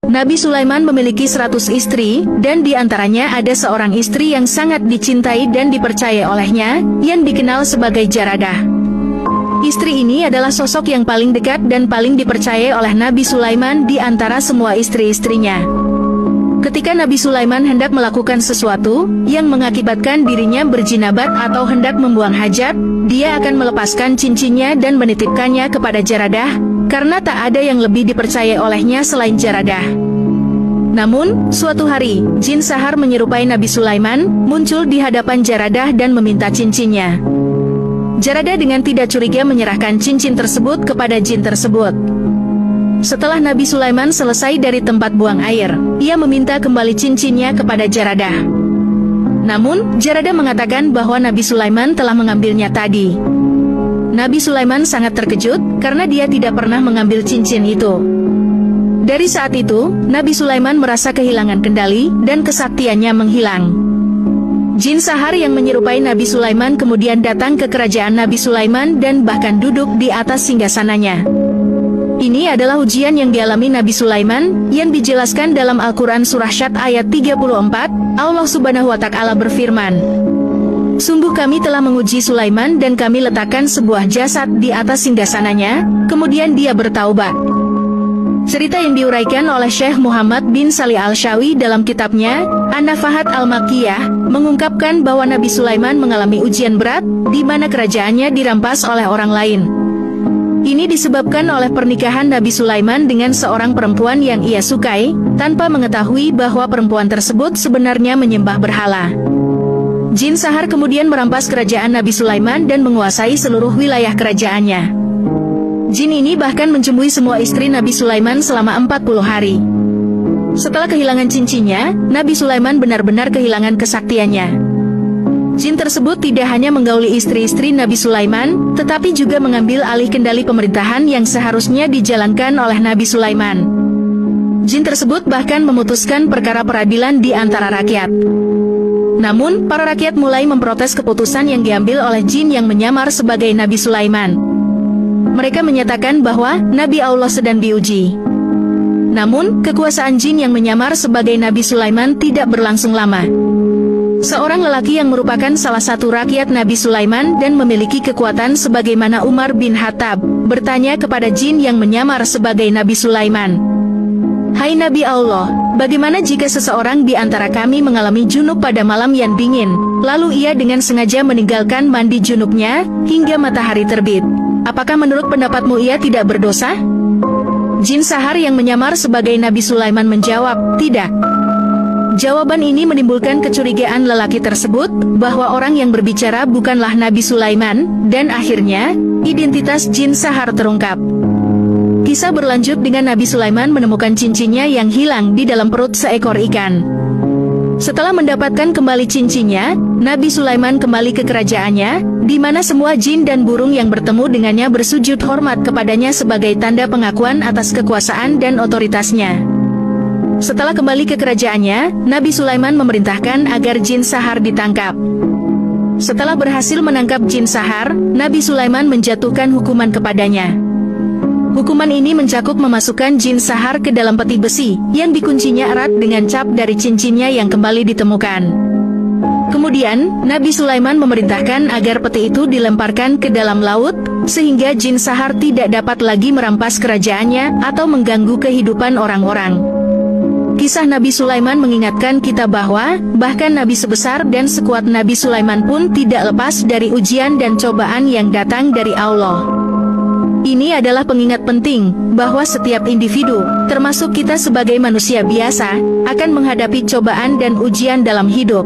Nabi Sulaiman memiliki 100 istri, dan di antaranya ada seorang istri yang sangat dicintai dan dipercaya olehnya, yang dikenal sebagai Jaradah. Istri ini adalah sosok yang paling dekat dan paling dipercaya oleh Nabi Sulaiman di antara semua istri-istrinya. Ketika Nabi Sulaiman hendak melakukan sesuatu yang mengakibatkan dirinya berjinabat atau hendak membuang hajat, dia akan melepaskan cincinnya dan menitipkannya kepada Jaradah, karena tak ada yang lebih dipercaya olehnya selain Jaradah. Namun, suatu hari, jin sahar menyerupai Nabi Sulaiman, muncul di hadapan Jaradah dan meminta cincinnya. Jaradah dengan tidak curiga menyerahkan cincin tersebut kepada jin tersebut. Setelah Nabi Sulaiman selesai dari tempat buang air, ia meminta kembali cincinnya kepada Jaradah. Namun, Jaradah mengatakan bahwa Nabi Sulaiman telah mengambilnya tadi. Nabi Sulaiman sangat terkejut, karena dia tidak pernah mengambil cincin itu. Dari saat itu, Nabi Sulaiman merasa kehilangan kendali, dan kesaktiannya menghilang. Jin sahar yang menyerupai Nabi Sulaiman kemudian datang ke kerajaan Nabi Sulaiman dan bahkan duduk di atas singgasananya. Ini adalah ujian yang dialami Nabi Sulaiman, yang dijelaskan dalam Al-Quran Surah Syad ayat 34, Allah Subhanahu wa Ta'ala berfirman, "Sungguh kami telah menguji Sulaiman dan kami letakkan sebuah jasad di atas singgasananya, kemudian dia bertaubat." Cerita yang diuraikan oleh Syekh Muhammad bin Salih Al-Syawi dalam kitabnya, An-Nafahat Al-Makkiyah, mengungkapkan bahwa Nabi Sulaiman mengalami ujian berat, di mana kerajaannya dirampas oleh orang lain. Ini disebabkan oleh pernikahan Nabi Sulaiman dengan seorang perempuan yang ia sukai, tanpa mengetahui bahwa perempuan tersebut sebenarnya menyembah berhala. Jin sahar kemudian merampas kerajaan Nabi Sulaiman dan menguasai seluruh wilayah kerajaannya. Jin ini bahkan mencemui semua istri Nabi Sulaiman selama 40 hari. Setelah kehilangan cincinnya, Nabi Sulaiman benar-benar kehilangan kesaktiannya. Jin tersebut tidak hanya menggauli istri-istri Nabi Sulaiman, tetapi juga mengambil alih kendali pemerintahan yang seharusnya dijalankan oleh Nabi Sulaiman. Jin tersebut bahkan memutuskan perkara peradilan di antara rakyat. Namun, para rakyat mulai memprotes keputusan yang diambil oleh jin yang menyamar sebagai Nabi Sulaiman. Mereka menyatakan bahwa Nabi Allah sedang diuji. Namun, kekuasaan jin yang menyamar sebagai Nabi Sulaiman tidak berlangsung lama. Seorang lelaki yang merupakan salah satu rakyat Nabi Sulaiman dan memiliki kekuatan sebagaimana Umar bin Khattab, bertanya kepada jin yang menyamar sebagai Nabi Sulaiman, "Hai Nabi Allah, bagaimana jika seseorang di antara kami mengalami junub pada malam yang dingin, lalu ia dengan sengaja meninggalkan mandi junubnya, hingga matahari terbit? Apakah menurut pendapatmu ia tidak berdosa?" Jin sahar yang menyamar sebagai Nabi Sulaiman menjawab, "Tidak." Jawaban ini menimbulkan kecurigaan lelaki tersebut, bahwa orang yang berbicara bukanlah Nabi Sulaiman, dan akhirnya, identitas jin sahar terungkap. Kisah berlanjut dengan Nabi Sulaiman menemukan cincinnya yang hilang di dalam perut seekor ikan. Setelah mendapatkan kembali cincinnya, Nabi Sulaiman kembali ke kerajaannya, di mana semua jin dan burung yang bertemu dengannya bersujud hormat kepadanya sebagai tanda pengakuan atas kekuasaan dan otoritasnya. Setelah kembali ke kerajaannya, Nabi Sulaiman memerintahkan agar jin sahar ditangkap. Setelah berhasil menangkap jin sahar, Nabi Sulaiman menjatuhkan hukuman kepadanya. Hukuman ini mencakup memasukkan jin sahar ke dalam peti besi, yang dikuncinya erat dengan cap dari cincinnya yang kembali ditemukan. Kemudian, Nabi Sulaiman memerintahkan agar peti itu dilemparkan ke dalam laut, sehingga jin sahar tidak dapat lagi merampas kerajaannya atau mengganggu kehidupan orang-orang. Kisah Nabi Sulaiman mengingatkan kita bahwa, bahkan Nabi sebesar dan sekuat Nabi Sulaiman pun tidak lepas dari ujian dan cobaan yang datang dari Allah. Ini adalah pengingat penting, bahwa setiap individu, termasuk kita sebagai manusia biasa, akan menghadapi cobaan dan ujian dalam hidup.